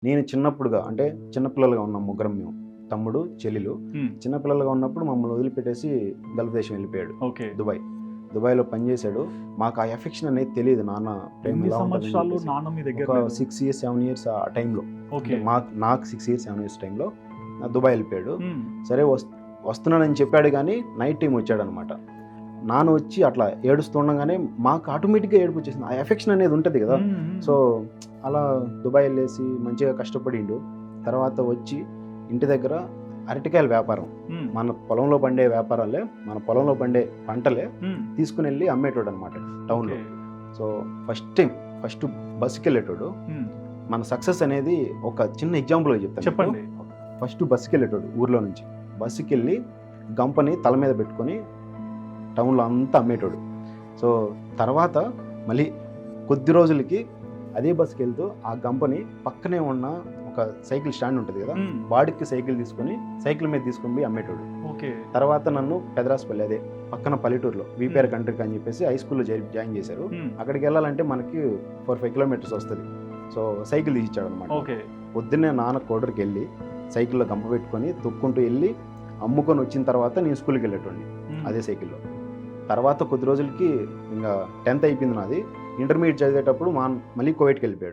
నేను చిన్నప్పుడుగా అంటే చిన్నపిల్లలుగా ఉన్నాం ముగ్గురం మేము, తమ్ముడు చెల్లెలు. చిన్నపిల్లలుగా ఉన్నప్పుడు మమ్మల్ని వదిలిపెట్టేసి గల్ఫ్ దేశం వెళ్ళిపోయాడు, ఓకే. దుబాయ్లో పనిచేశాడు. మాకు ఆ ఎఫెక్షన్ అనేది తెలియదు, నాన్న ప్రేమ ఎన్ని ఎలా ఉంటుందని సంవత్సరాలు చెప్పేసి. నాన్న మీ దగ్గర ఒక లేరు? 6 ఇయర్స్ 7 ఇయర్స్ ఆ టైంలో, ఓకే. నాకు 6 ఇయర్స్ 7 ఇయర్స్ టైంలో దుబాయ్ వెళ్ళిపోయాడు. హ్మ్. సరే వస్తున్నానని చెప్పాడు, కానీ నైట్ టైం వచ్చాడనమాట. నాన్న వచ్చి అట్లా ఏడుస్తుండగానే మాకు ఆటోమేటిక్గా ఏడుపు వచ్చేసింది. ఆ ఎఫెక్షన్ అనేది ఉంటుంది కదా. సో అలా దుబాయ్ వెళ్ళేసి మంచిగా కష్టపడిండు. తర్వాత వచ్చి ఇంటి దగ్గర అరటికాయల వ్యాపారం, మన పొలంలో పండే వ్యాపారాలే, మన పొలంలో పండే పంటలే తీసుకుని వెళ్ళి అమ్మేటోడు అనమాట టౌన్లో. సో ఫస్ట్ బస్సుకి వెళ్ళేటోడు. మన సక్సెస్ అనేది ఒక చిన్న ఎగ్జాంపుల్గా చెప్తాను, చెప్పండి. ఫస్ట్ బస్సుకి వెళ్ళేటోడు, ఊర్లో నుంచి బస్సుకి వెళ్ళి గంపని తల మీద పెట్టుకొని టౌన్లో అంతా అమ్మేటోడు. సో తర్వాత మళ్ళీ కొద్ది రోజులకి అదే బస్సుకి వెళ్తూ ఆ గంపని పక్కనే ఉన్న ఒక సైకిల్ స్టాండ్ ఉంటుంది కదా, వాడికి సైకిల్ మీద తీసుకొని పోయి అమ్మేటోడు. తర్వాత నన్ను పెదరాసుపల్లి, అదే పక్కన పల్లెటూరులో విపిఆర్ కంట్రీకి అని చెప్పేసి హై స్కూల్లో జాయిన్ చేశారు. అక్కడికి వెళ్ళాలంటే మనకి 4-5 కిలోమీటర్స్ వస్తుంది. సో సైకిల్ తీసిచ్చాడు అనమాట. పొద్దున్నే నాన్న కోడరికి వెళ్ళి సైకిల్లో గంప పెట్టుకొని తొక్కుంటూ వెళ్ళి అమ్ముకొని వచ్చిన తర్వాత నేను స్కూల్కి వెళ్ళేటోడిని అదే సైకిల్లో. తర్వాత కొద్ది రోజులకి ఇంకా 10th అయిపోయింది నాది. ఇంటర్మీడియట్ చదివేటప్పుడు మళ్ళీ కువైట్కి వెళ్ళిపోయాడు.